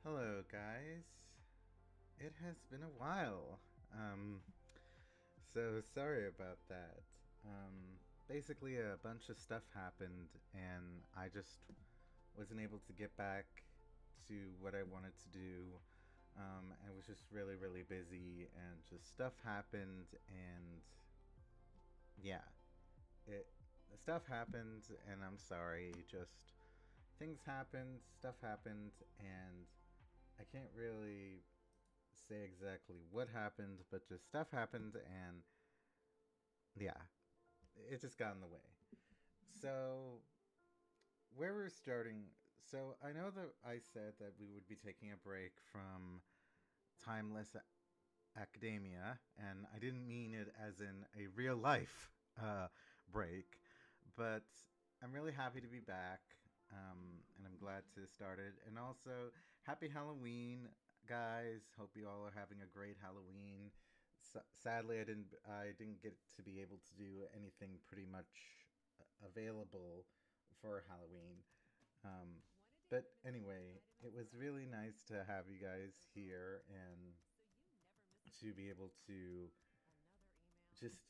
Hello, guys. It has been a while. So sorry about that. Basically, a bunch of stuff happened, and I just wasn't able to get back to what I wanted to do. I was just really, really busy, and just stuff happened, and yeah, it stuff happened, and I'm sorry. Just things happened, stuff happened, and I can't really say exactly what happened, but just stuff happened, and yeah, it just got in the way. So, where we're starting. So, I know that I said that we would be taking a break from timeless academia, and I didn't mean it as in a real life break, but I'm really happy to be back, and I'm glad to start it. And also, happy Halloween, guys! Hope you all are having a great Halloween. Sadly, I didn't get to be able to do anything pretty much available for Halloween. Um, but anyway, it was really nice to have you guys here and to be able to just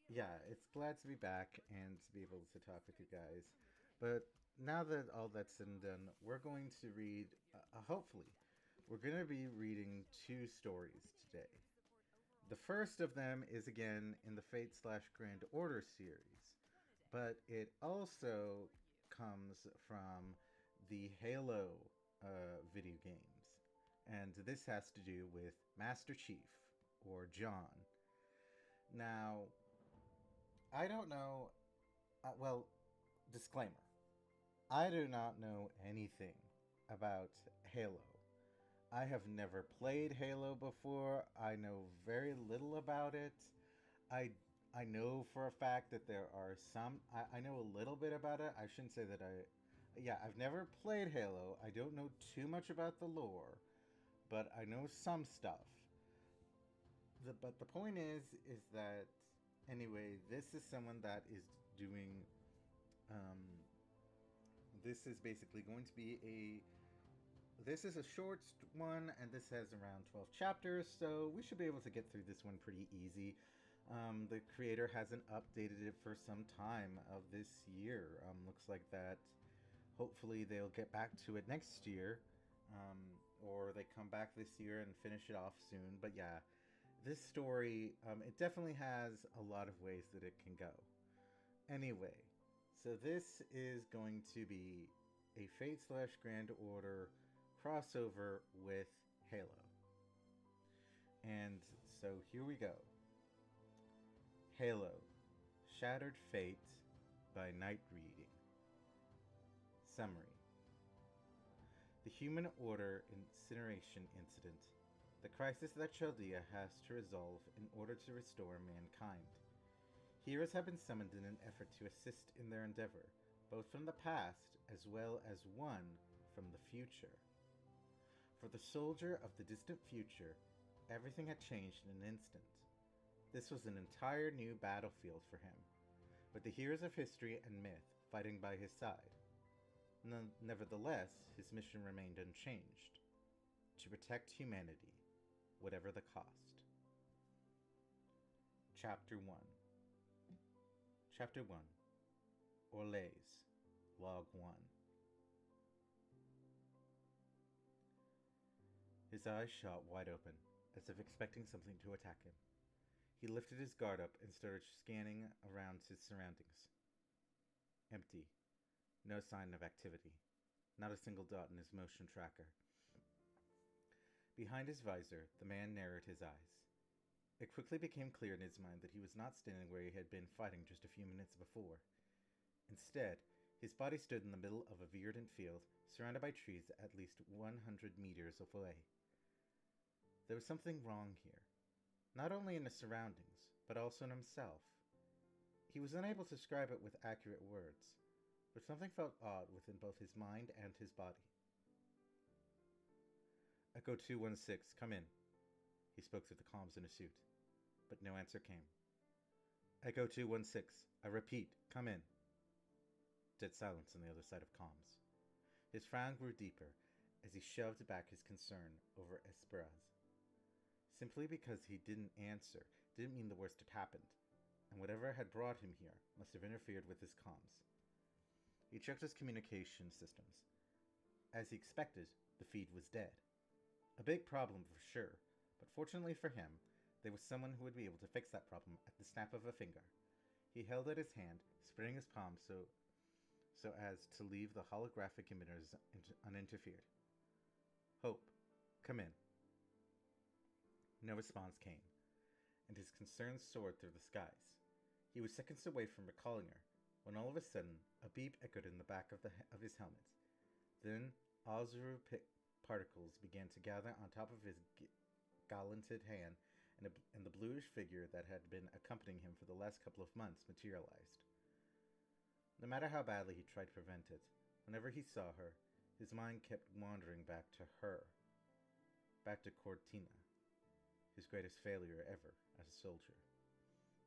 yeah, it's glad to be back and to be able to talk with you guys. But now that all that's said and done, we're going to read. Hopefully, we're going to be reading two stories today. The first of them is again in the Fate slash Grand Order series, but it also comes from the Halo video games, and this has to do with Master Chief or John. Now, I don't know. Well, disclaimer: I do not know anything about Halo. I have never played Halo before. I know very little about it. I I know for a fact that there are some. I know a little bit about it. I shouldn't say that I. Yeah, I've never played Halo. I don't know too much about the lore, but I know some stuff. But the point is that anyway, this is someone that is doing. Um, this is basically going to be a. This is a short one, and this has around 12 chapters, so we should be able to get through this one pretty easy. The creator hasn't updated it for some time of this year. Looks like that. Hopefully, they'll get back to it next year, or they come back this year and finish it off soon. But yeah, this story, it definitely has a lot of ways that it can go. Anyway, so this is going to be a Fate slash Grand Order crossover with Halo. And so here we go. Halo Shattered Fate by Night Reading. Summary: The Human Order incineration incident. The crisis that Chaldea has to resolve in order to restore mankind. Heroes have been summoned in an effort to assist in their endeavor, both from the past as well as one from the future. For the soldier of the distant future, everything had changed in an instant. This was an entire new battlefield for him, with the heroes of history and myth fighting by his side. Nevertheless, his mission remained unchanged: to protect humanity, whatever the cost. Chapter 1. Chapter 1. Orlays, Log 1. His eyes shot wide open, as if expecting something to attack him. He lifted his guard up and started scanning around his surroundings. Empty. No sign of activity. Not a single dot in his motion tracker. Behind his visor, the man narrowed his eyes. It quickly became clear in his mind that he was not standing where he had been fighting just a few minutes before. Instead, his body stood in the middle of a verdant field, surrounded by trees at least 100 meters away. There was something wrong here, not only in his surroundings, but also in himself. He was unable to describe it with accurate words, but something felt odd within both his mind and his body. Echo 216, come in. He spoke through the comms in his suit, but no answer came. Echo 216, I repeat, come in. Dead silence on the other side of comms. His frown grew deeper, as he shoved back his concern over Esperanza. Simply because he didn't answer didn't mean the worst had happened, and whatever had brought him here must have interfered with his comms. He checked his communication systems. As he expected, the feed was dead. A big problem for sure, but fortunately for him, there was someone who would be able to fix that problem at the snap of a finger. He held out his hand, spreading his palm so as to leave the holographic emitters uninterfered. Hope, come in. No response came, and his concern soared through the skies. He was seconds away from recalling her, when all of a sudden a beep echoed in the back of his helmet. Then Ozuru particles began to gather on top of his gallanted hand, and the bluish figure that had been accompanying him for the last couple of months materialized. No matter how badly he tried to prevent it, whenever he saw her, his mind kept wandering back to her. Back to Cortina, his greatest failure ever as a soldier.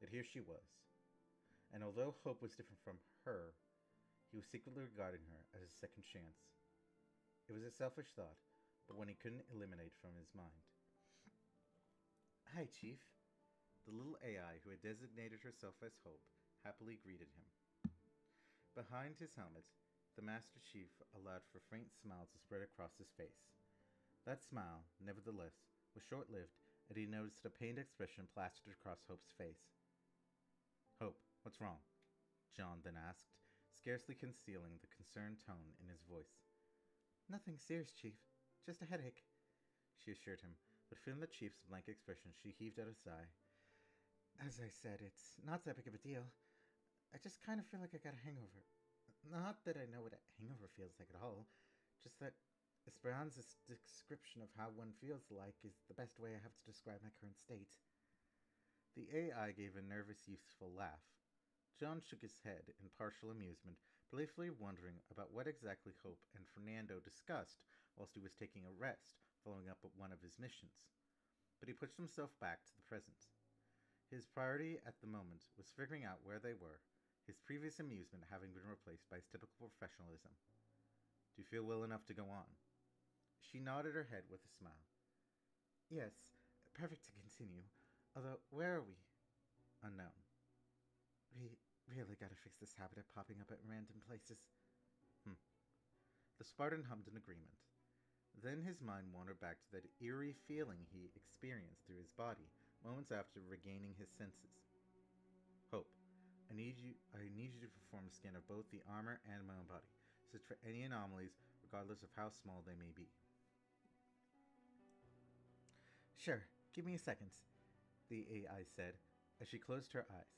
Yet here she was. And although Hope was different from her, he was secretly regarding her as a second chance. It was a selfish thought, but one he couldn't eliminate from his mind. Hi, Chief. The little AI who had designated herself as Hope happily greeted him. Behind his helmet, the Master Chief allowed for a faint smile to spread across his face. That smile, nevertheless, was short-lived, and he noticed a pained expression plastered across Hope's face. Hope, what's wrong? John then asked, scarcely concealing the concerned tone in his voice. Nothing serious, Chief. Just a headache, she assured him, but feeling the Chief's blank expression, she heaved out a sigh. As I said, it's not that big of a deal. I just kind of feel like I got a hangover. Not that I know what a hangover feels like at all, just that Esperanza's description of how one feels like is the best way I have to describe my current state. The AI gave a nervous, useful laugh. John shook his head in partial amusement, playfully wondering about what exactly Hope and Fernando discussed whilst he was taking a rest, following up one of his missions. But he pushed himself back to the present. His priority at the moment was figuring out where they were, his previous amusement having been replaced by his typical professionalism. Do you feel well enough to go on? She nodded her head with a smile. Yes, perfect to continue. Although, where are we? Unknown. We really gotta fix this habit of popping up at random places. The Spartan hummed in agreement. Then his mind wandered back to that eerie feeling he experienced through his body moments after regaining his senses. Hope, I need you to perform a scan of both the armor and my own body. Search for any anomalies, regardless of how small they may be. Sure, give me a second, the AI said, as she closed her eyes.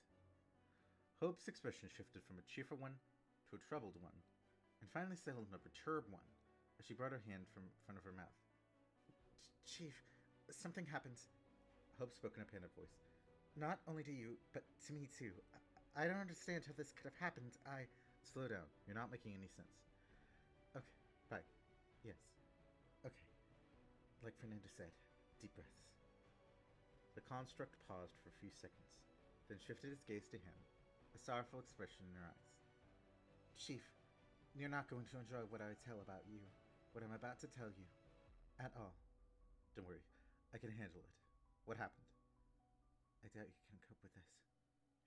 Hope's expression shifted from a cheerful one to a troubled one, and finally settled on a perturbed one, as she brought her hand from front of her mouth. Chief, something happened, Hope spoke in a panicked voice. Not only to you, but to me too. I don't understand how this could have happened. Slow down. You're not making any sense. Okay, bye. Yes. Okay. Like Fernando said, deep breaths. The construct paused for a few seconds, then shifted its gaze to him, a sorrowful expression in her eyes. Chief, you're not going to enjoy what I tell about you, what I'm about to tell you, at all. Don't worry, I can handle it. What happened? I doubt you can cope with this,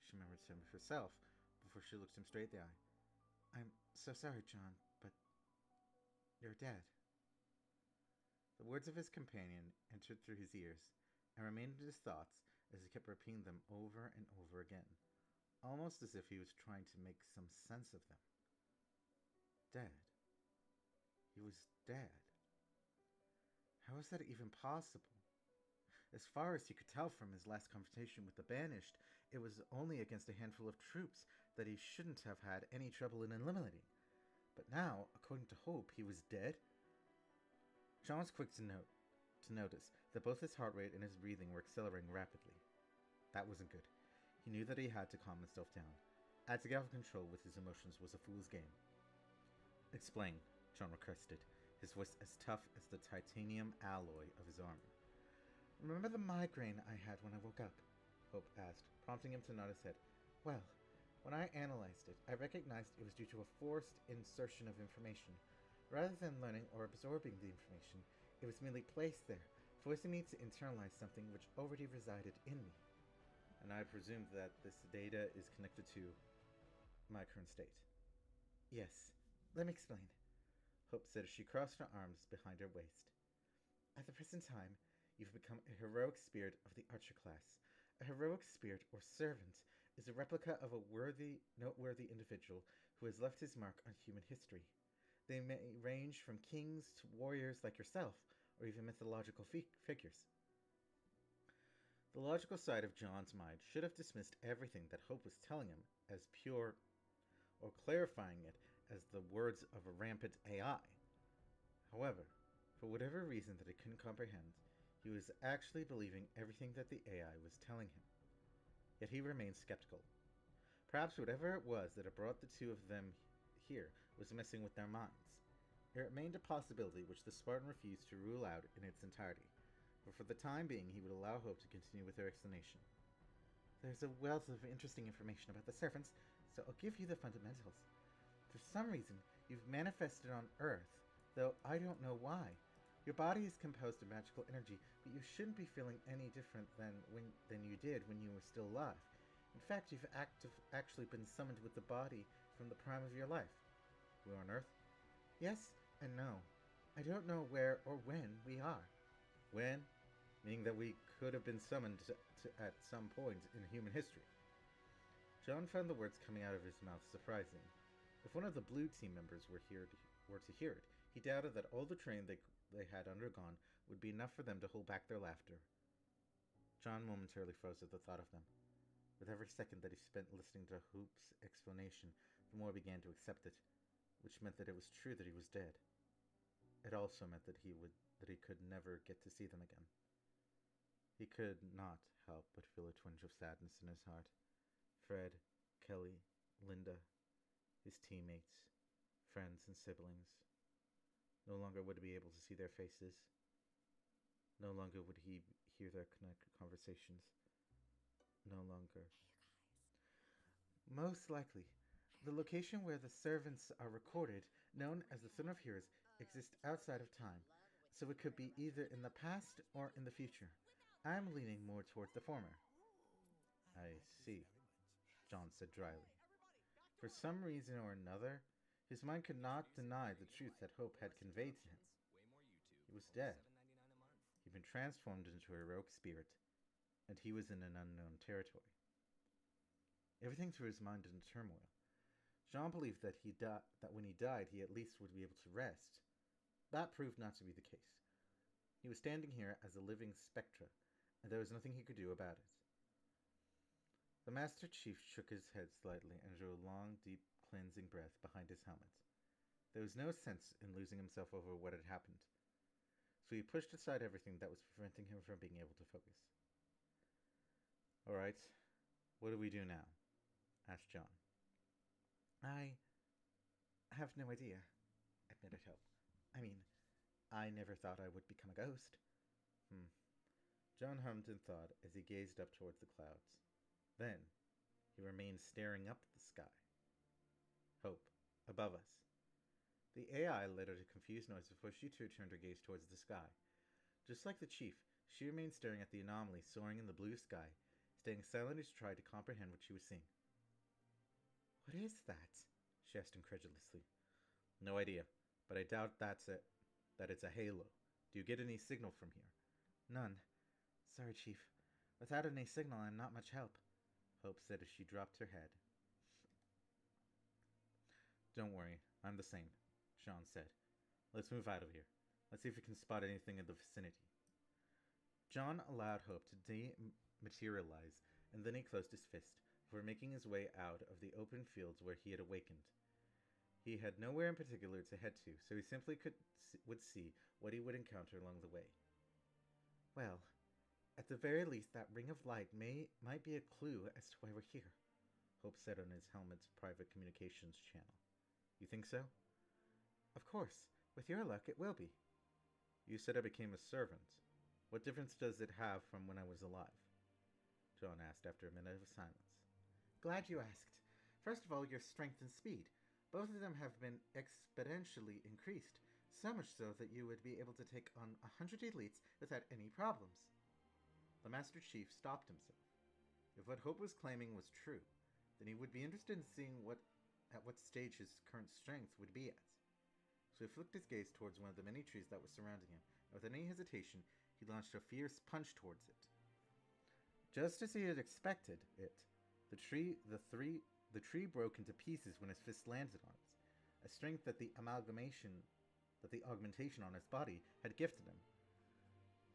she murmured to herself before she looked him straight in the eye. I'm so sorry, John, but you're dead. The words of his companion entered through his ears and remained in his thoughts as he kept repeating them over and over again, almost as if he was trying to make some sense of them. Dead. He was dead. How was that even possible? As far as he could tell from his last confrontation with the Banished, it was only against a handful of troops that he shouldn't have had any trouble in eliminating. But now, according to Hope, he was dead? John was quick to notice that both his heart rate and his breathing were accelerating rapidly. That wasn't good. He knew that he had to calm himself down. Acting out of control with his emotions was a fool's game. Explain, John requested, his voice as tough as the titanium alloy of his armor. Remember the migraine I had when I woke up? Hope asked, prompting him to nod his head. Well, when I analyzed it, I recognized it was due to a forced insertion of information. Rather than learning or absorbing the information, it was merely placed there, forcing me to internalize something which already resided in me. And I presume that this data is connected to my current state. Yes, let me explain, Hope said as she crossed her arms behind her waist. At the present time, you've become a heroic spirit of the archer class. A heroic spirit, or servant, is a replica of a noteworthy individual who has left his mark on human history. They may range from kings to warriors like yourself, or even mythological figures. The logical side of John's mind should have dismissed everything that Hope was telling him as pure, or clarifying it as the words of a rampant AI. However, for whatever reason that he couldn't comprehend, he was actually believing everything that the AI was telling him. Yet he remained skeptical. Perhaps whatever it was that had brought the two of them here was messing with their minds. It remained a possibility which the Spartan refused to rule out in its entirety, but for the time being he would allow Hope to continue with her explanation. There's a wealth of interesting information about the servants, so I'll give you the fundamentals. For some reason, you've manifested on Earth, though I don't know why. Your body is composed of magical energy, but you shouldn't be feeling any different than you did when you were still alive. In fact, you've actually been summoned with the body from the prime of your life. We're on Earth? Yes and no. I don't know where or when we are. When? Meaning that we could have been summoned at some point in human history. John found the words coming out of his mouth surprising. If one of the blue team members were to hear it, he doubted that all the training they had undergone would be enough for them to hold back their laughter. John momentarily froze at the thought of them. With every second that he spent listening to Hoop's explanation, the more he began to accept it, which meant that it was true that he was dead. It also meant that he could never get to see them again. He could not help but feel a twinge of sadness in his heart. Fred, Kelly, Linda, his teammates, friends, and siblings. No longer would he be able to see their faces. No longer would he hear their conversations. No longer. Most likely, the location where the servants are recorded, known as the Throne of Heroes, exists outside of time, so it could be either in the past or in the future. I'm leaning more towards the former. I see, John said dryly. For some reason or another, his mind could not deny the truth that Hope had conveyed to him. He was dead. He'd been transformed into a heroic spirit, and he was in an unknown territory. Everything threw his mind into turmoil. Jean believed that when he died, he at least would be able to rest. That proved not to be the case. He was standing here as a living spectre, and there was nothing he could do about it. The Master Chief shook his head slightly and drew a long, deep, cleansing breath behind his helmet. There was no sense in losing himself over what had happened, so he pushed aside everything that was preventing him from being able to focus. All right, what do we do now? Asked John. I have no idea, admitted Hope. I never thought I would become a ghost. John hummed in thought as he gazed up towards the clouds. Then, he remained staring up at the sky. Hope, above us. The AI let out a confused noise before she too turned her gaze towards the sky. Just like the chief, she remained staring at the anomaly soaring in the blue sky, staying silent as she tried to comprehend what she was seeing. What is that? She asked incredulously. No idea, but I doubt that it's a halo. Do you get any signal from here? None. Sorry, Chief. Without any signal, I'm not much help, Hope said as she dropped her head. Don't worry, I'm the same, Sean said. Let's move out of here. Let's see if we can spot anything in the vicinity. John allowed Hope to dematerialize, and then he closed his fist, before making his way out of the open fields where he had awakened. He had nowhere in particular to head to, so he simply would see what he would encounter along the way. Well, at the very least, that ring of light might be a clue as to why we're here, Hope said on his helmet's private communications channel. You think so? Of course. With your luck, it will be. You said I became a servant. What difference does it have from when I was alive? John asked after a minute of silence. Glad you asked. First of all, your strength and speed. Both of them have been exponentially increased, so much so that you would be able to take on 100 elites without any problems. The Master Chief stopped himself. If what Hope was claiming was true, then he would be interested in seeing at what stage his current strength would be at. So he flicked his gaze towards one of the many trees that was surrounding him, and without any hesitation, he launched a fierce punch towards it. Just as he had expected it, the tree broke into pieces when his fist landed on it, a strength that the augmentation on his body had gifted him.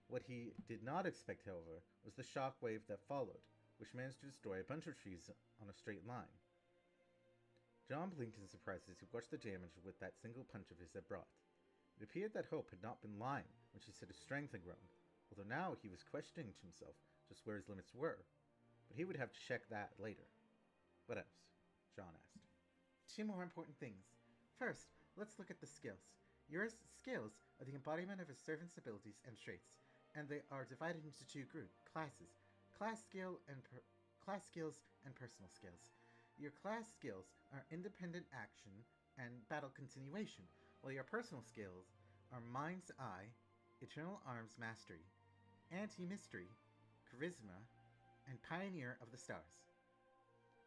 What he did not expect, however, was the shock wave that followed, which managed to destroy a bunch of trees on a straight line. John blinked in surprise as he watched the damage with that single punch of his had brought. It appeared that Hope had not been lying when she said his strength had grown, although now he was questioning to himself just where his limits were. But he would have to check that later. What else? John asked. 2 more important things. First, let's look at the skills. Your skills are the embodiment of a servant's abilities and traits, and they are divided into 2 classes: class skills and personal skills. Your class skills are independent action and battle continuation, while your personal skills are Mind's Eye, Eternal Arms Mastery, Anti-Mystery, Charisma, and Pioneer of the Stars.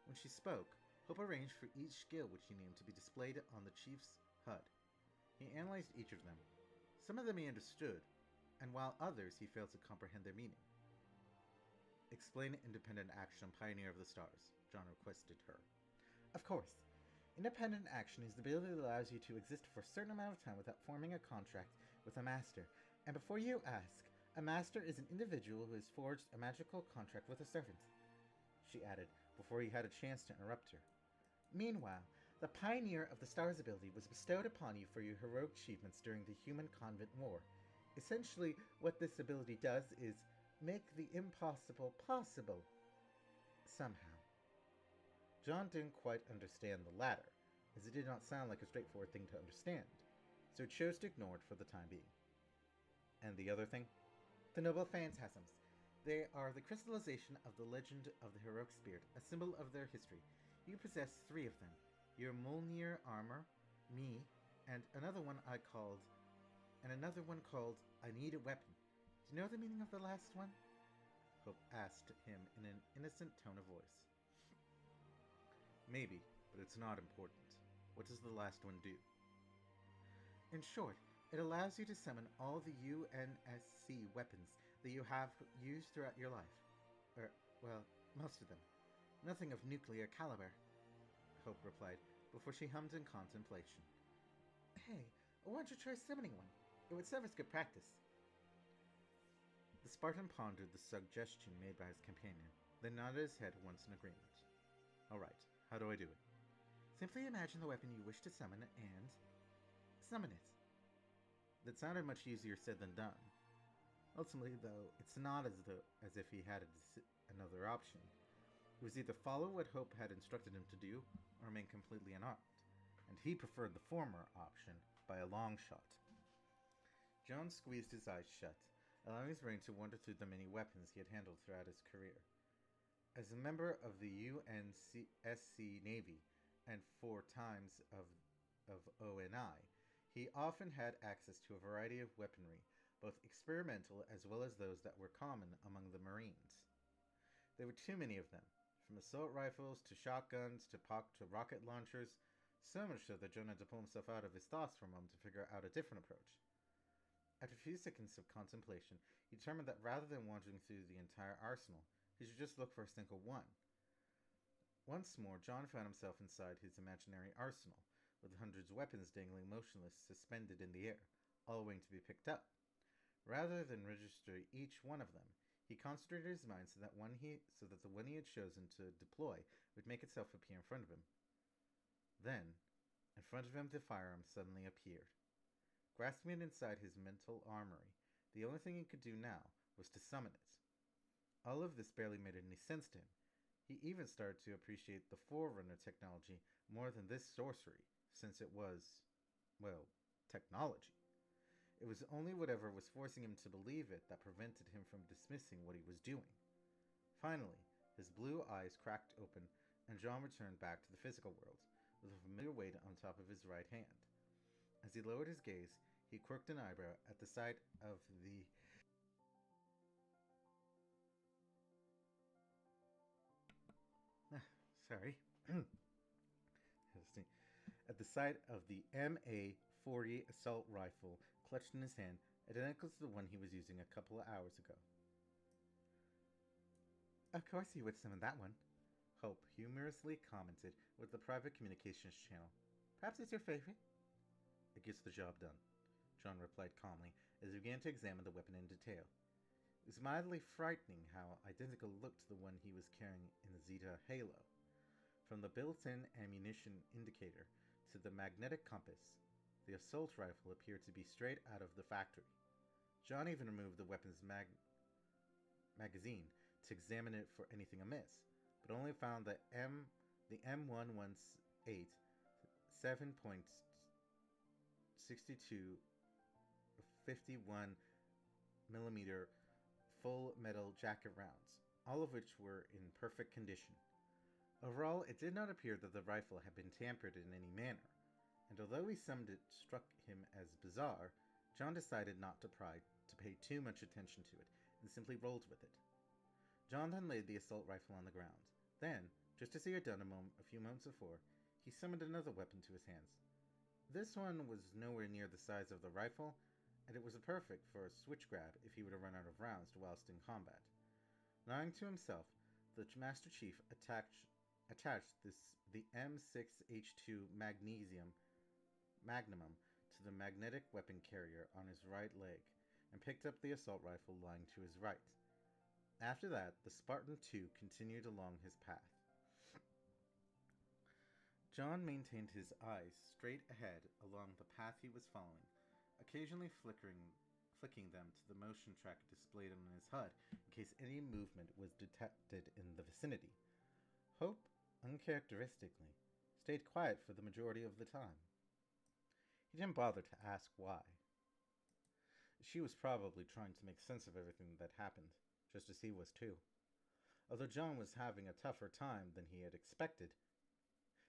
When she spoke, Hope arranged for each skill which he named to be displayed on the Chief's HUD. He analyzed each of them. Some of them he understood, and while others he failed to comprehend their meaning. Explain independent action and Pioneer of the Stars, John requested her. Of course. Independent action is the ability that allows you to exist for a certain amount of time without forming a contract with a master. And before you ask, a master is an individual who has forged a magical contract with a servant, she added, before he had a chance to interrupt her. Meanwhile, the Pioneer of the Stars ability was bestowed upon you for your heroic achievements during the Human Convent War. Essentially, what this ability does is make the impossible possible. Somehow. John didn't quite understand the latter, as it did not sound like a straightforward thing to understand, so he chose to ignore it for the time being. And the other thing? The Noble Phantasms. They are the crystallization of the legend of the heroic spirit, a symbol of their history. You possess 3 of them. Your Mjolnir armor, me, and another one called I Need a Weapon. Do you know the meaning of the last one? Hope asked him in an innocent tone of voice. Maybe, but it's not important. What does the last one do? In short, it allows you to summon all the UNSC weapons that you have used throughout your life. Well, most of them. Nothing of nuclear caliber, Hope replied, before she hummed in contemplation. Hey, why don't you try summoning one? It would serve as good practice. The Spartan pondered the suggestion made by his companion, then nodded his head once in agreement. Alright, how do I do it? Simply imagine the weapon you wish to summon and summon it. That sounded much easier said than done. Ultimately, though, it's not as if he had another option. It was either follow what Hope had instructed him to do, or remain completely unarmed, and he preferred the former option by a long shot. Jones squeezed his eyes shut, allowing his brain to wander through the many weapons he had handled throughout his career. As a member of the UNSC Navy and 4 times of ONI, he often had access to a variety of weaponry, both experimental as well as those that were common among the Marines. There were too many of them, from assault rifles to shotguns to rocket launchers, so much so that John had to pull himself out of his thoughts for a moment to figure out a different approach. After a few seconds of contemplation, he determined that rather than wandering through the entire arsenal, he should just look for a single one. Once more, John found himself inside his imaginary arsenal, with hundreds of weapons dangling motionless, suspended in the air, all waiting to be picked up. Rather than register each one of them, he concentrated his mind so that the one he had chosen to deploy would make itself appear in front of him. Then, in front of him, the firearm suddenly appeared. Grasping it inside his mental armory, the only thing he could do now was to summon it. All of this barely made any sense to him. He even started to appreciate the Forerunner technology more than this sorcery, since it was, well, technology. It was only whatever was forcing him to believe it that prevented him from dismissing what he was doing. Finally, his blue eyes cracked open, and John returned back to the physical world, with a familiar weight on top of his right hand. As he lowered his gaze, he quirked an eyebrow at the sight of the sorry. At the sight of the MA-40 assault rifle clutched in his hand, identical to the one he was using a couple of hours ago. Of course you would summon that one, Hope humorously commented with the private communications channel. Perhaps it's your favorite? It gets the job done, John replied calmly as he began to examine the weapon in detail. It was mildly frightening how identical it looked to the one he was carrying in the Zeta Halo. From the built-in ammunition indicator to the magnetic compass, the assault rifle appeared to be straight out of the factory. John even removed the weapon's magazine to examine it for anything amiss, but only found the M118 7.62 51 millimeter full metal jacket rounds, all of which were in perfect condition. Overall, it did not appear that the rifle had been tampered in any manner, and although he summed it struck him as bizarre, John decided not to pay too much attention to it, and simply rolled with it. John then laid the assault rifle on the ground. Then, just as he had done a few moments before, he summoned another weapon to his hands. This one was nowhere near the size of the rifle, and it was perfect for a switch grab if he were to run out of rounds whilst in combat. Lying to himself, the Master Chief attached the M6H2 Magnum to the magnetic weapon carrier on his right leg, and picked up the assault rifle lying to his right. After that, the Spartan II continued along his path. John maintained his eyes straight ahead along the path he was following, occasionally flicking them to the motion tracker displayed on his HUD in case any movement was detected in the vicinity. Hope, uncharacteristically, stayed quiet for the majority of the time. He didn't bother to ask why. She was probably trying to make sense of everything that happened, just as he was too. Although John was having a tougher time than he had expected.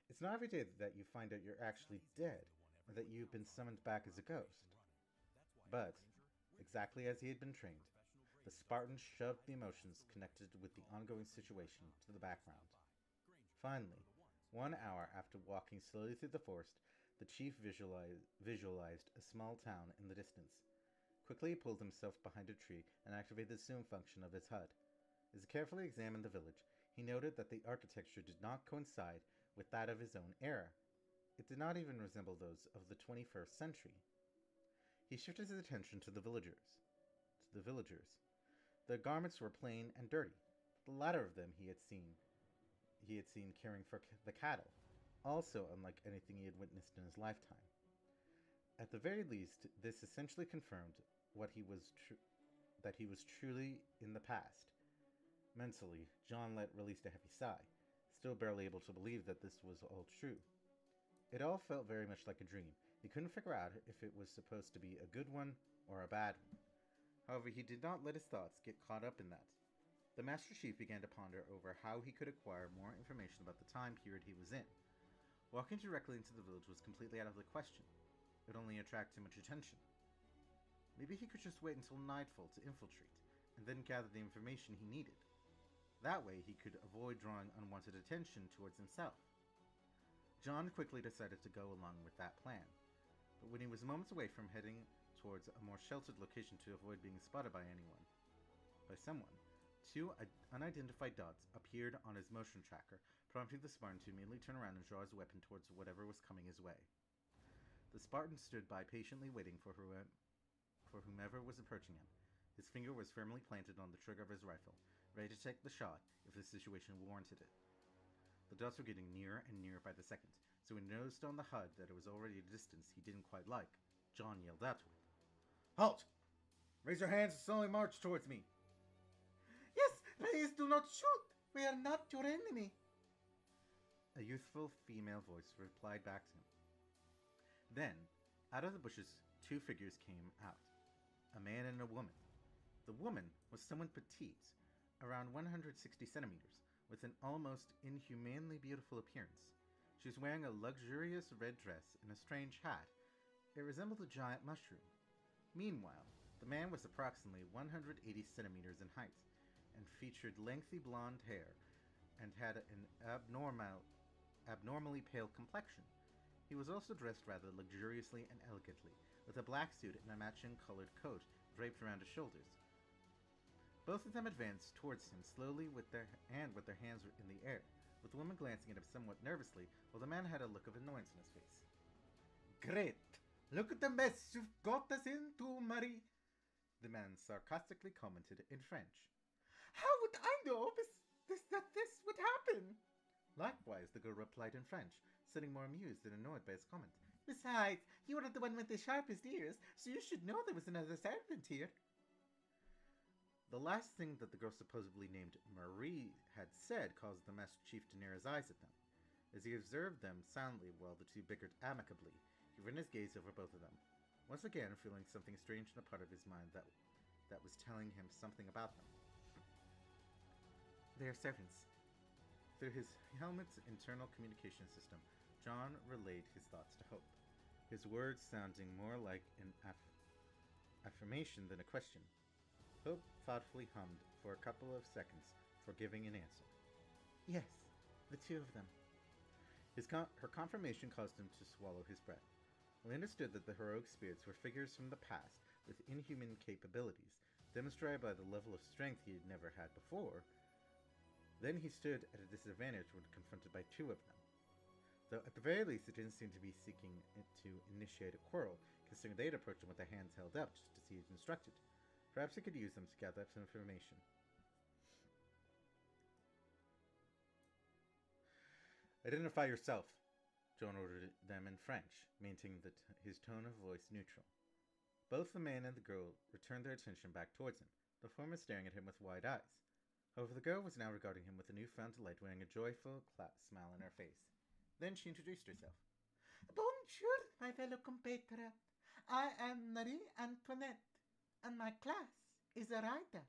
It's not every day that you find out you're actually dead, or that you've been summoned back as a ghost. But, exactly as he had been trained, the Spartan shoved the emotions connected with the ongoing situation to the background. Finally, 1 hour after walking slowly through the forest, the chief visualized a small town in the distance. Quickly he pulled himself behind a tree and activated the zoom function of his HUD. As he carefully examined the village, he noted that the architecture did not coincide with that of his own era. It did not even resemble those of the 21st century. He shifted his attention to the villagers. Their garments were plain and dirty. The latter of them he had seen caring for the cattle, also unlike anything he had witnessed in his lifetime. At the very least, this essentially confirmed that he was truly in the past. Mentally, John released a heavy sigh, still barely able to believe that this was all true. It all felt very much like a dream. He couldn't figure out if it was supposed to be a good one or a bad one. However, he did not let his thoughts get caught up in that. The Master Chief began to ponder over how he could acquire more information about the time period he was in. Walking directly into the village was completely out of the question. It would only attract too much attention. Maybe he could just wait until nightfall to infiltrate, and then gather the information he needed. That way he could avoid drawing unwanted attention towards himself. John quickly decided to go along with that plan, but when he was moments away from heading towards a more sheltered location to avoid being spotted by someone, 2 unidentified dots appeared on his motion tracker, prompting the Spartan to immediately turn around and draw his weapon towards whatever was coming his way. The Spartan stood by patiently waiting for whomever was approaching him. His finger was firmly planted on the trigger of his rifle, ready to take the shot if the situation warranted it. The dots were getting nearer and nearer by the second, so when he noticed on the HUD that it was already at a distance he didn't quite like, John yelled out to him. "Halt! Raise your hands and slowly march towards me!" "Yes, please do not shoot! We are not your enemy!" A youthful female voice replied back to him. Then, out of the bushes, 2 figures came out. A man and a woman. The woman was somewhat petite, around 160 centimeters, with an almost inhumanly beautiful appearance. She was wearing a luxurious red dress and a strange hat. It resembled a giant mushroom. Meanwhile, the man was approximately 180 centimeters in height and featured lengthy blonde hair and had an abnormally pale complexion. He was also dressed rather luxuriously and elegantly, with a black suit and a matching colored coat draped around his shoulders. Both of them advanced towards him slowly with their hands in the air, with the woman glancing at him somewhat nervously, while the man had a look of annoyance on his face. "Great! Look at the mess you've got us into, Marie!" the man sarcastically commented in French. "How would I know that this would happen?" Likewise, the girl replied in French, sitting more amused than annoyed by his comment. "Besides, you are the one with the sharpest ears, so you should know there was another servant here." The last thing that the girl supposedly named Marie had said caused the masked chief to narrow his eyes at them. As he observed them silently while the two bickered amicably, he ran his gaze over both of them, once again feeling something strange in a part of his mind that was telling him something about them. "They are servants." Through his helmet's internal communication system, John relayed his thoughts to Hope, his words sounding more like an affirmation than a question. Hope thoughtfully hummed for a couple of seconds before giving an answer. "Yes, the two of them." Her confirmation caused him to swallow his breath. He understood that the heroic spirits were figures from the past with inhuman capabilities, demonstrated by the level of strength he had never had before. Then he stood at a disadvantage when confronted by two of them. Though at the very least it didn't seem to be seeking to initiate a quarrel, considering they had approached him with their hands held up just to see as instructed. Perhaps he could use them to gather up some information. "Identify yourself," John ordered them in French, maintaining his tone of voice neutral. Both the man and the girl returned their attention back towards him, the former staring at him with wide eyes. However, the girl was now regarding him with a newfound delight, wearing a joyful smile on her face. Then she introduced herself. "Bonjour, my fellow compatriot. I am Marie Antoinette, and my class is a writer."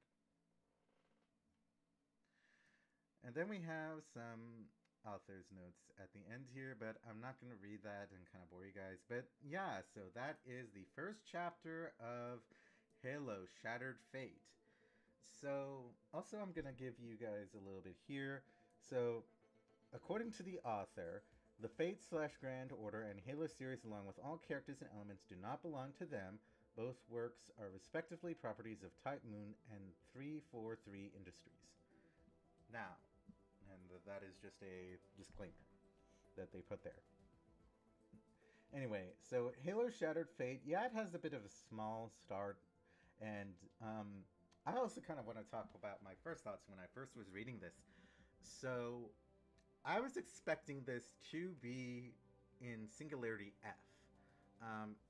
And then we have some author's notes at the end here, but I'm not going to read that and kind of bore you guys. But yeah, so that is the first chapter of Halo Shattered Fate. So also I'm going to give you guys a little bit here. So according to the author, the Fate/Grand Order and Halo series, along with all characters and elements, do not belong to them. Both works are respectively properties of Type Moon and 343 Industries. Now, and that is just a disclaimer that they put there. Anyway, so Halo Shattered Fate, yeah, it has a bit of a small start, and I also kind of want to talk about my first thoughts when I first was reading this. So I was expecting this to be in Singularity F.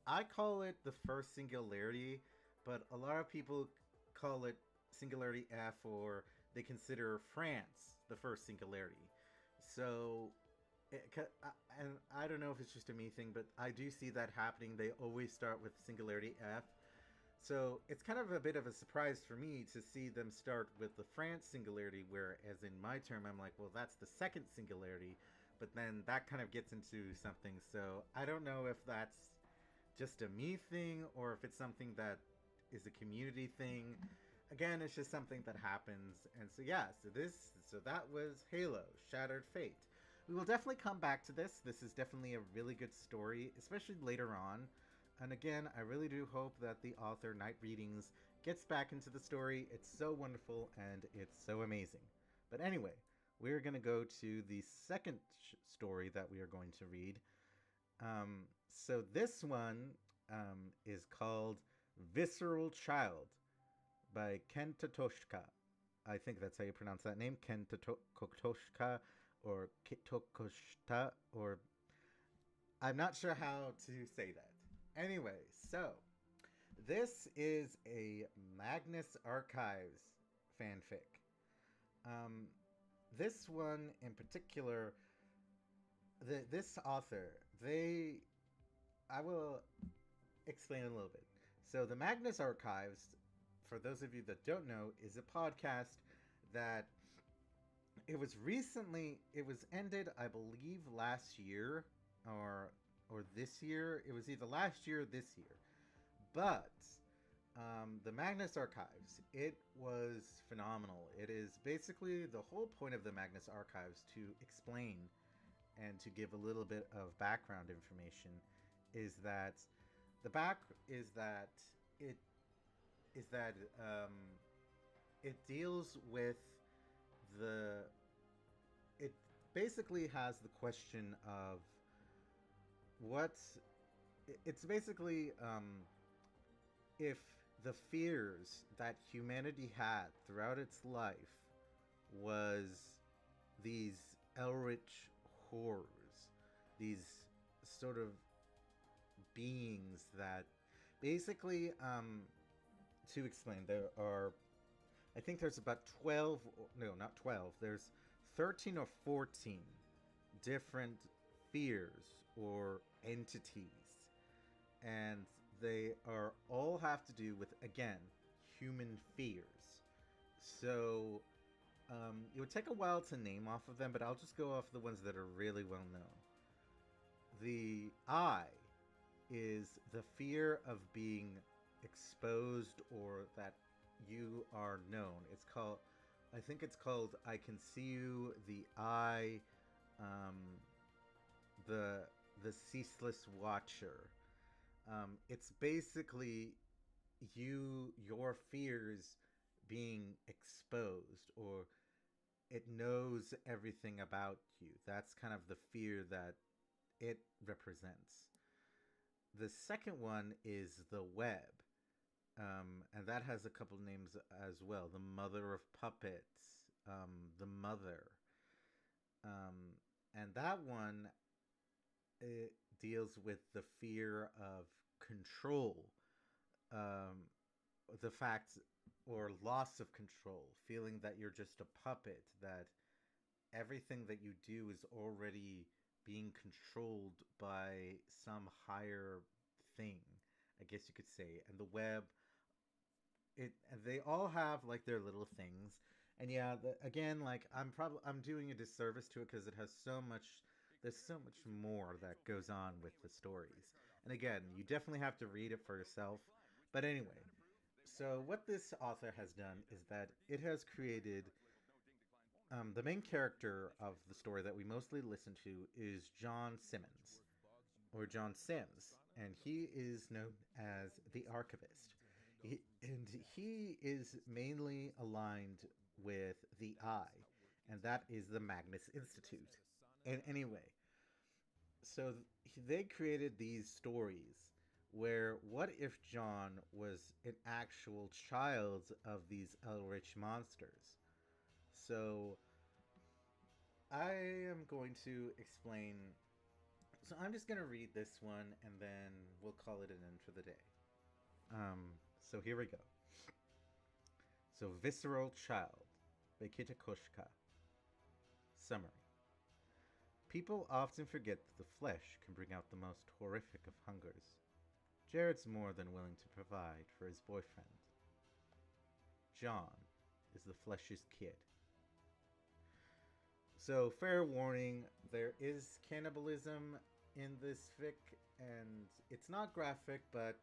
I call it the first Singularity, but a lot of people call it Singularity F, or they consider France the first Singularity. So, and I don't know if it's just a me thing, but I do see that happening. They always start with Singularity F. So it's kind of a bit of a surprise for me to see them start with the France Singularity, whereas in my term, I'm like, well, that's the second Singularity, but then that kind of gets into something. So I don't know if that's just a me thing or if it's something that is a community thing. Again, it's just something that happens. And so yeah, so that was Halo Shattered Fate. We will definitely come back to this. This is definitely a really good story, especially later on. And again, I really do hope that the author, NightReadings, gets back into the story. It's so wonderful and it's so amazing. But anyway, we're going to go to the second story that we are going to read. So this one is called Visceral Child by Ken Totoshka. I think that's how you pronounce that name, Ken Totoshka, or Kitokoshta, or I'm not sure how to say that. Anyway, so this is a Magnus Archives fanfic. This one in particular, this author, I will explain a little bit. So the Magnus Archives, for those of you that don't know, is a podcast that It was recently. It was ended, I believe, last year or this year. It was either last year or this year. But the Magnus Archives, it was phenomenal. It is basically the whole point of the Magnus Archives to explain and to give a little bit of background information is that the back is that it is that it deals with the it basically has the question of what it's basically if the fears that humanity had throughout its life was these eldritch horrors, these sort of beings that basically, to explain, there are, I think there's about 12, no, not 12, there's 13 or 14 different fears or entities, and they are all have to do with, again, human fears. So it would take a while to name off of them, but I'll just go off the ones that are really well known. The I is the fear of being exposed or that you are known. It's called, I think it's called I Can See You, the I, um, the Ceaseless Watcher. It's basically your fears being exposed, or it knows everything about you. That's kind of the fear that it represents. The second one is the web, and that has a couple names as well. The mother of puppets, the mother, and that one, it deals with the fear of control, um, the fact or loss of control, feeling that you're just a puppet, that everything that you do is already being controlled by some higher thing, I guess you could say. And the web, and they all have like their little things. And yeah, again, like I'm doing a disservice to it because it has so much. There's so much more that goes on with the stories. And again, you definitely have to read it for yourself. But anyway, so what this author has done is that it has created, the main character of the story that we mostly listen to is John Simmons, or John Sims, and he is known as the Archivist. And he is mainly aligned with the I, and that is the Magnus Institute. And anyway, so they created these stories where what if John was an actual child of these Eldritch monsters? So I am going to explain. So I'm just going to read this one and then we'll call it an end for the day. So here we go. So, Visceral Child by Kitakoshka. Summary. People often forget that the flesh can bring out the most horrific of hungers. Jared's more than willing to provide for his boyfriend. John is the flesh's kid. So, fair warning, there is cannibalism in this fic, and it's not graphic, but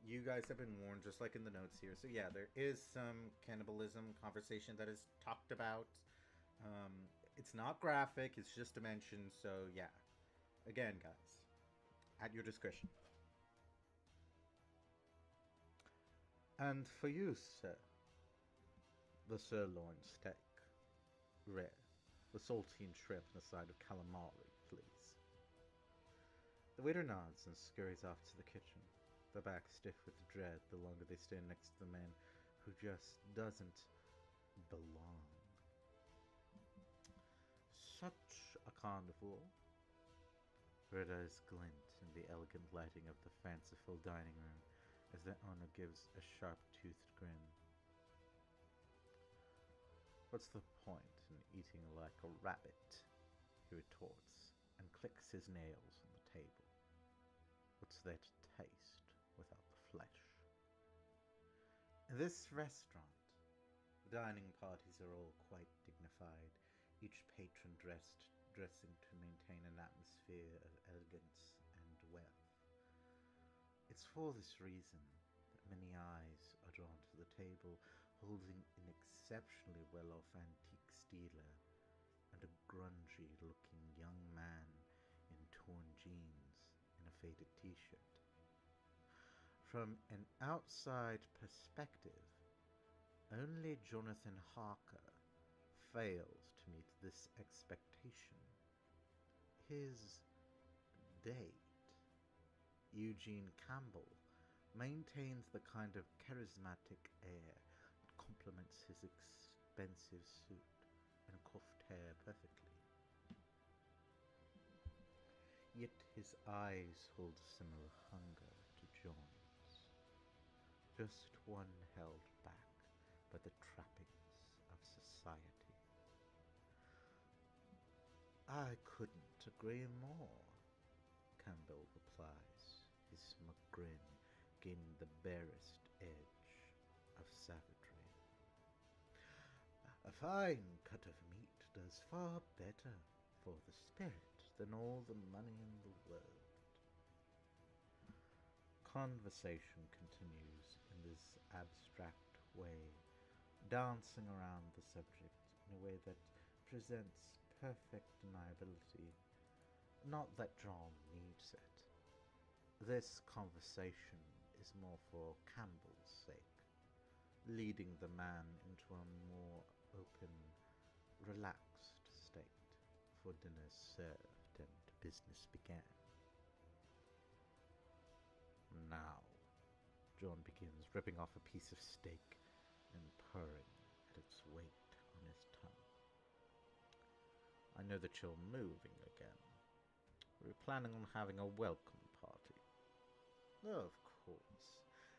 you guys have been warned, just like in the notes here. So yeah, there is some cannibalism conversation that is talked about. It's not graphic, it's just a mention, so yeah. Again, guys, at your discretion. And for you, sir, the sirloin steak. Rare. The saltine shrimp and a side of calamari, please. The waiter nods and scurries off to the kitchen, their back stiff with dread the longer they stand next to the man who just doesn't belong. Such a carnival. Red eyes glint in the elegant lighting of the fanciful dining room as their owner gives a sharp-toothed grin. What's the point in eating like a rabbit? He retorts and clicks his nails on the table. What's there to taste without the flesh? In this restaurant, the dining parties are all quite dignified. outside, each patron dressing to maintain an atmosphere of elegance and wealth. It's for this reason that many eyes are drawn to the table, holding an exceptionally well-off antique dealer and a grungy-looking young man in torn jeans and a faded t-shirt. From an outside perspective, only Jonathan Harker fails to meet this expectation. His date, Eugene Campbell, maintains the kind of charismatic air that complements his expensive suit and coiffed hair perfectly. Yet his eyes hold a similar hunger to John's, just one held back by the trappings of society. I couldn't agree more, Campbell replies, his smug grin gaining the barest edge of savagery. A fine cut of meat does far better for the spirit than all the money in the world. Conversation continues in this abstract way, dancing around the subject in a way that presents perfect deniability. Not that John needs it. This conversation is more for Campbell's sake, leading the man into a more open, relaxed state before dinner served and business began. Now, John begins ripping off a piece of steak and purring at its weight on his tongue. I know that you're moving again. We're planning on having a welcome party. Of course,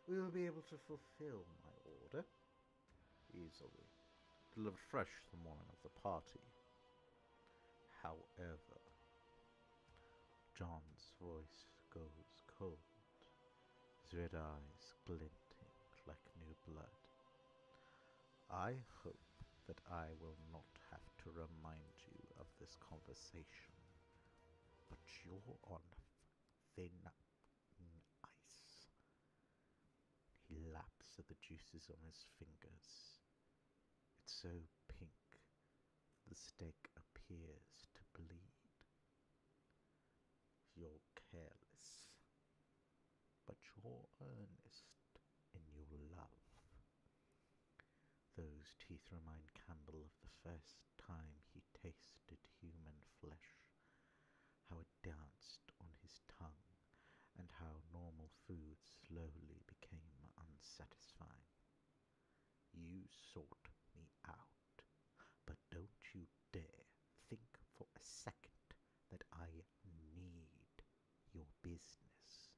we will be able to fulfill my order easily, delivered fresh the morning of the party. However, John's voice goes cold, his red eyes glinting like new blood. I hope that I will not have to remind you of this conversation, but you're on thin ice. He laps at the juices on his fingers. It's so pink, the steak appears to bleed. You're careless, but you're earnest in your love. Those teeth remind Campbell of the first time he tasted human flesh, how it danced on his tongue, and how normal food slowly became unsatisfying. You sought me out, but don't you dare think for a second that I need your business.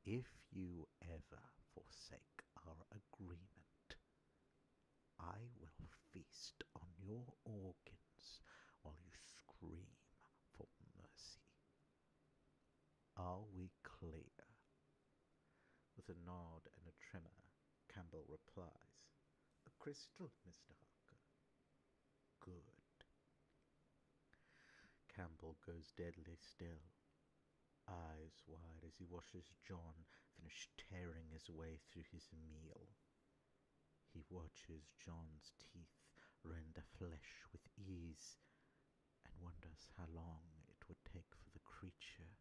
If you ever forsake our agreement, I will feast on your organs while you scream for mercy. Are we clear? With a nod and a tremor, Campbell replies, "A crystal, Mr. Harker." Good. Campbell goes deadly still, eyes wide as he watches John finish tearing his way through his meal. He watches John's teeth rend flesh with ease and wonders how long it would take for the creature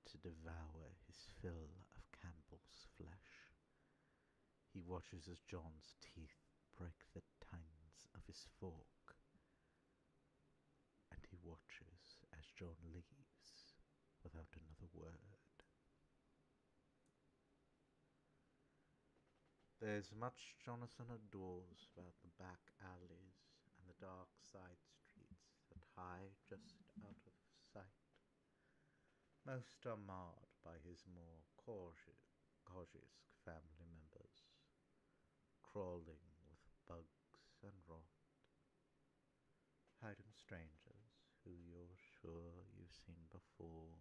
to devour his fill of Campbell's flesh. He watches as John's teeth break the tines of his fork, and he watches as John leaves without another word. There's much Jonathan adores about the back alleys and the dark side streets that hide just out of sight. Most are marred by his more cautious family members, crawling with bugs and rot, hiding strangers who you're sure you've seen before,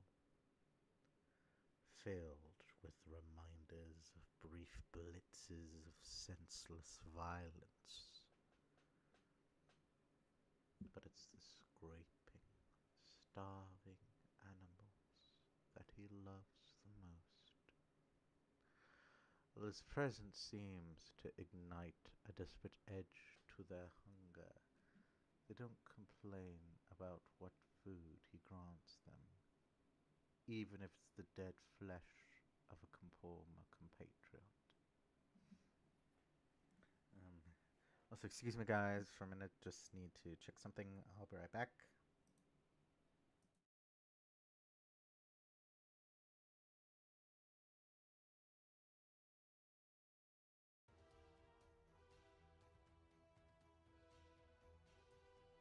filled with reminders of brief blitzes of senseless violence. but it's the scraping, starving animals that he loves the most. While his presence seems to ignite a desperate edge to their hunger, they don't complain about what food he grants them, even if it's the dead flesh of a former compatriot. Also, excuse me guys for a minute, just need to check something. I'll be right back. Imagine being able to build an app with your name on it, just by thinking about it. Meet Base 44.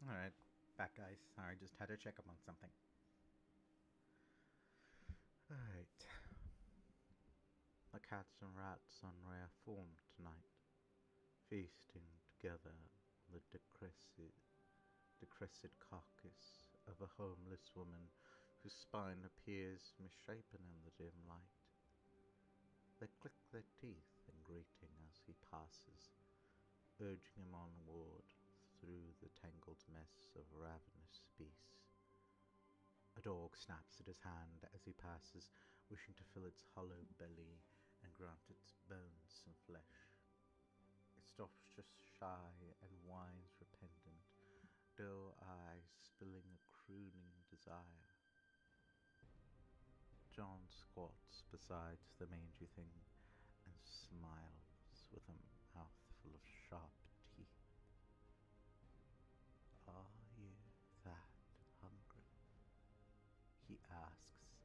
Alright, back guys. Sorry, just had to check up on something. Alright. The cats and rats on rare form tonight, feasting together on the decrepit carcass of a homeless woman whose spine appears misshapen in the dim light. They click their teeth in greeting as he passes, urging him onward through the tangled mess of ravenous beasts. A dog snaps at his hand as he passes, wishing to fill its hollow belly and grant its bones some flesh. It stops just shy and whines repentant, dull eyes spilling a crooning desire. John squats beside the mangy thing and smiles with a mouthful of sharp teeth. Are you that hungry? He asks,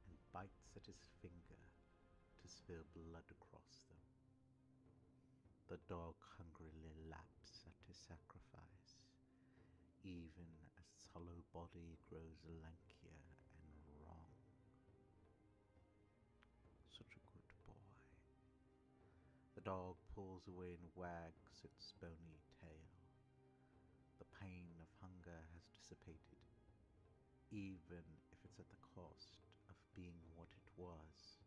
and bites at his finger to spill blood across them. The dog hungrily laps at his sacrifice, even as its hollow body grows lankier and wrong. Such a good boy. The dog pulls away and wags its bony tail. The pain of hunger has dissipated, even if it's at the cost of being what it was.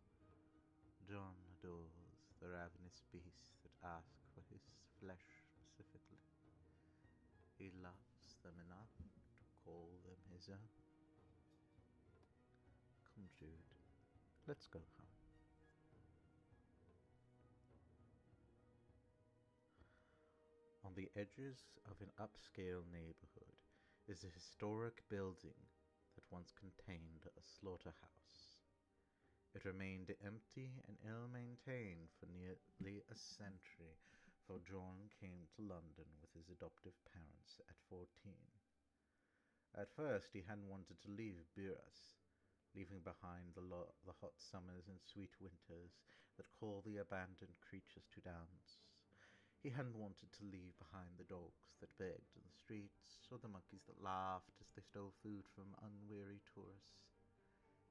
John adores the ravenous beasts that ask for his flesh specifically. He loves them enough to call them his own. Come, Jude, let's go home. On the edges of an upscale neighborhood is a historic building that once contained a slaughterhouse. It remained empty and ill-maintained for nearly a century, for John came to London with his adoptive parents at 14. At first he hadn't wanted to leave Buras, leaving behind the hot summers and sweet winters that call the abandoned creatures to dance. He hadn't wanted to leave behind the dogs that begged in the streets, or the monkeys that laughed as they stole food from unweary tourists.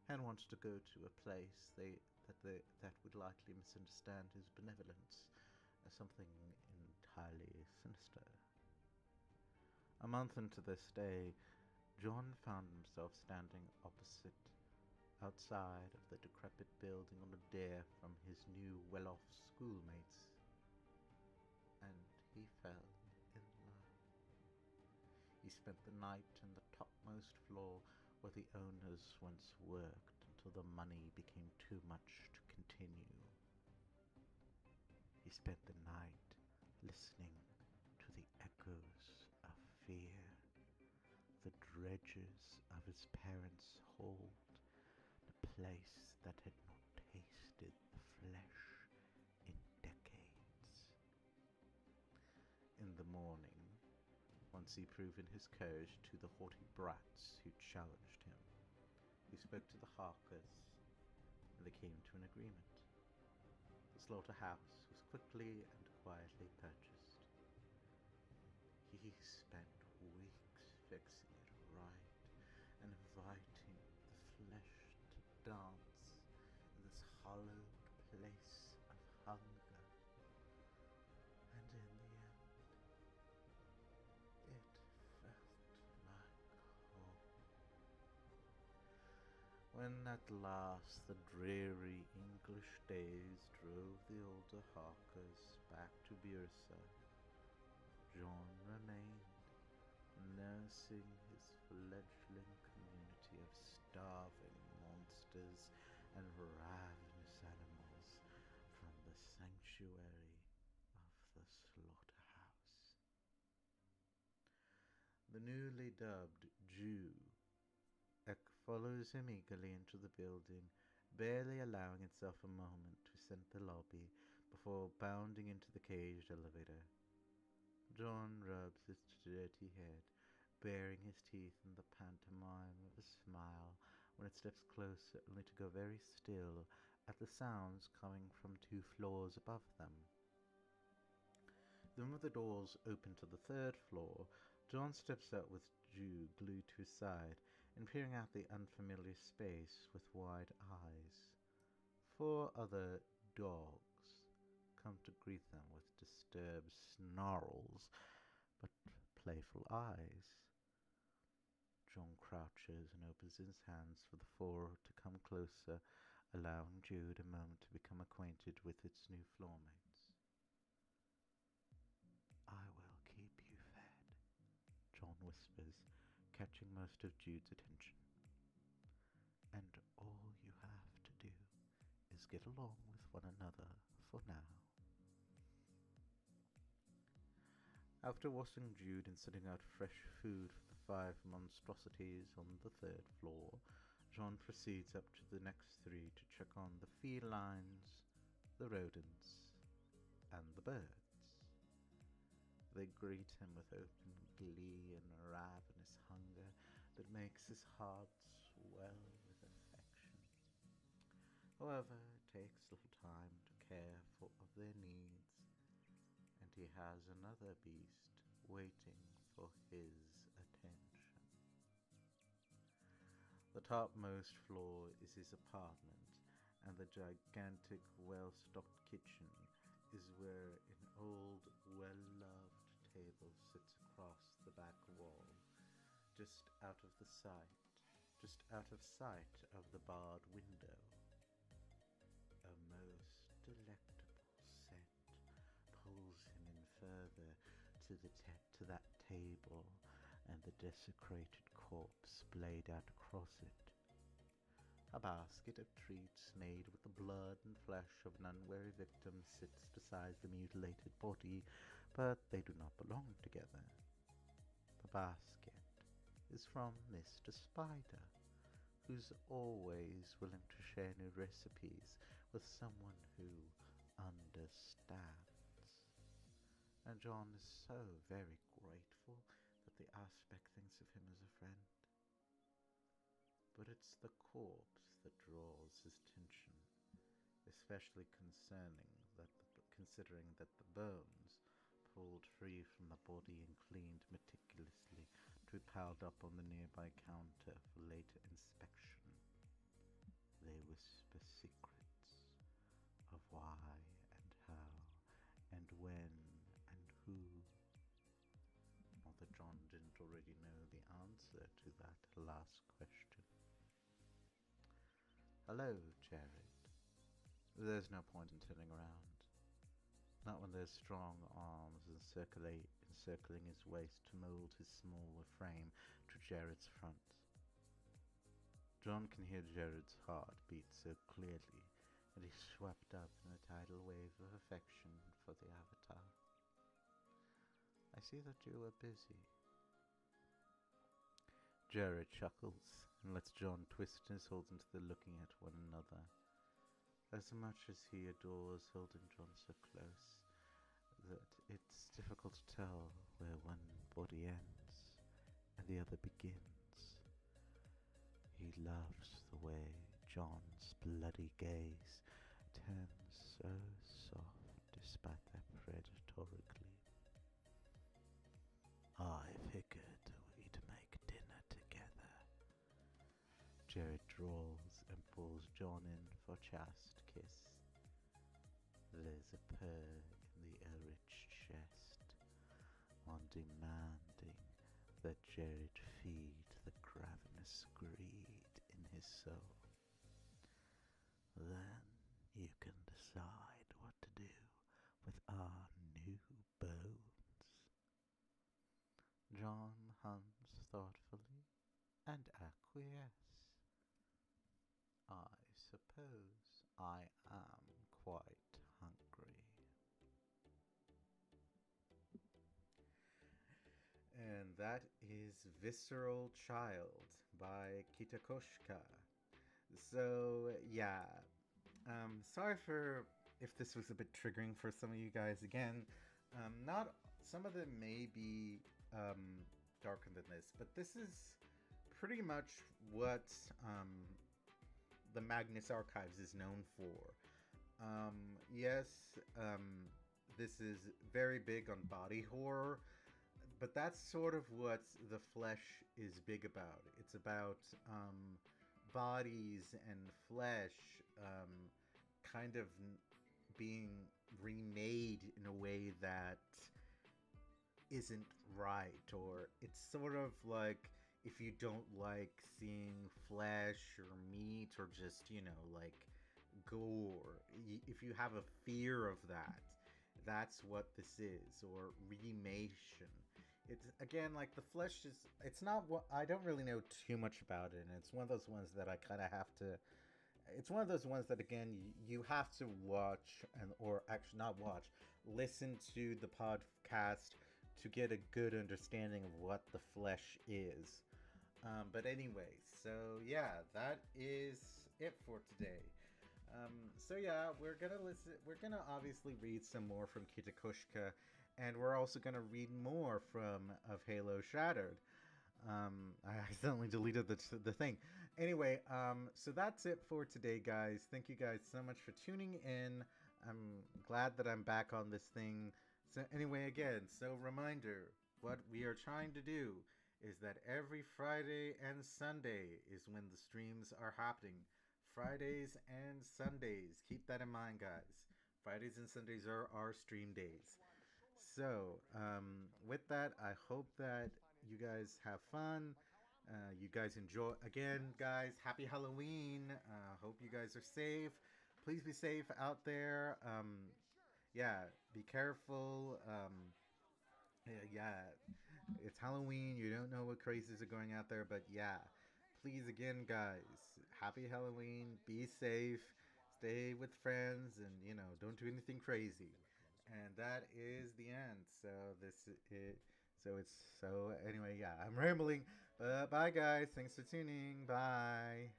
He hadn't wanted to go to a place that would likely misunderstand his benevolence as something entirely sinister. A month into their stay, John found himself standing outside of the decrepit building on a dare from his new well-off schoolmates, and he fell in love. He spent the night on the topmost floor where the owners once worked until the money became too much to continue. He spent the night listening to the echoes of fear, the dredges of his parents' hold, the place that had not tasted the flesh in decades. In the morning, once he'd proven his courage to the haughty brats who challenged him, he spoke to the Harkers, and they came to an agreement. The slaughterhouse was quickly and quietly purchased. spent weeks fixing it right and inviting the flesh to dance in this hollowed place of hunger. And in the end, it felt like home. When at last the dreary English days drove the older hawkers back to Byrsa, John remained, nursing his fledgling community of starving monsters and ravenous animals from the sanctuary of the slaughterhouse. The newly dubbed Jew Ek follows him eagerly into the building, barely allowing itself a moment to scent the lobby before bounding into the caged elevator. John rubs his dirty head, baring his teeth in the pantomime of a smile when it steps closer, only to go very still at the sounds coming from 2 floors above them. Then when the doors open to the 3rd floor, John steps out with Jew glued to his side and peering out the unfamiliar space with wide eyes. 4 other dogs come to greet them with disturbed snarls, but playful eyes. John crouches and opens his hands for the 4 to come closer, allowing Jude a moment to become acquainted with its new floormates. I will keep you fed, John whispers, catching most of Jude's attention. And all you have to do is get along with one another for now. After washing Jude and setting out fresh food for the 5 monstrosities on the 3rd floor, John proceeds up to the next 3 to check on the felines, the rodents, and the birds. They greet him with open glee and a ravenous hunger that makes his heart swell with affection. However, it takes little time to care for of their needs, and he has another beast waiting for his attention. The topmost floor is his apartment, and the gigantic, well-stocked kitchen is where an old, well-loved table sits across the back wall, just out of sight of the barred window. A most delectable scent pulls him in further to that table and the desecrated corpse laid out across it. A basket of treats made with the blood and flesh of an unwary victim sits beside the mutilated body, but they do not belong together. The basket is from Mr. Spider, who's always willing to share new recipes with someone who understands. And John is so very grateful that the aspect thinks of him as a friend. But it's the corpse that draws his attention, especially considering that the bones, pulled free from the body and cleaned meticulously to be piled up on the nearby counter for later inspection. They whisper secrets of why and how and when and who. Not that John didn't already know the answer to that last question. Hello, Jared. There's no point in turning around. Not when there's strong arms encircling his waist to mold his smaller frame to Jared's front. John can hear Jared's heart beat so clearly, and he's swept up in a tidal wave of affection for the Avatar. I see that you are busy. Jared chuckles and lets John twist his holds until they're looking at one another. As much as he adores holding John so close that it's difficult to tell where one body ends and the other begins, he loves the way John's bloody gaze turns so soft despite their predatory gleam. I Jared draws and pulls John in for chast kiss. There's a purr in the Elrich chest, on demanding that Jared feed the ravenous greed in his soul. Then you can decide what to do with our new bones. John hums thoughtfully and acquiesces. I suppose I am quite hungry. And that is Visceral Child by Kitakoshka. So, yeah. Sorry for if this was a bit triggering for some of you guys. Again, not some of them may be darker than this, but this is pretty much what the Magnus Archives is known for. Yes, this is very big on body horror, but that's sort of what the flesh is big about. It's about bodies and flesh kind of being remade in a way that isn't right, or it's sort of like if you don't like seeing flesh or meat or just, like gore, if you have a fear of that, that's what this is, or remation. It's again like the flesh is. It's not what I don't really know too much about it, and it's one of those ones that I kind of have to. It's one of those ones that again you have to watch or actually not watch, listen to the podcast to get a good understanding of what the flesh is. But anyway, so yeah, that is it for today. So yeah, we're gonna listen. We're gonna obviously read some more from Kitakoshka, and we're also gonna read more from Of Halo Shattered. I accidentally deleted the thing. Anyway, so that's it for today, guys. Thank you guys so much for tuning in. I'm glad that I'm back on this thing. So anyway, again, so reminder, what we are trying to do is that every Friday and Sunday is when the streams are happening. Fridays and Sundays. Keep that in mind, guys. Fridays and Sundays are our stream days. So, with that, I hope that you guys have fun. You guys enjoy. Again, guys, happy Halloween. Hope you guys are safe. Please be safe out there. Yeah, be careful. Yeah, it's Halloween. You don't know what crazies are going out there, but yeah, please, again, guys, happy Halloween. Be safe. Stay with friends, and don't do anything crazy. And that is the end. So this is. So anyway, yeah, I'm rambling. Bye, guys. Thanks for tuning. Bye.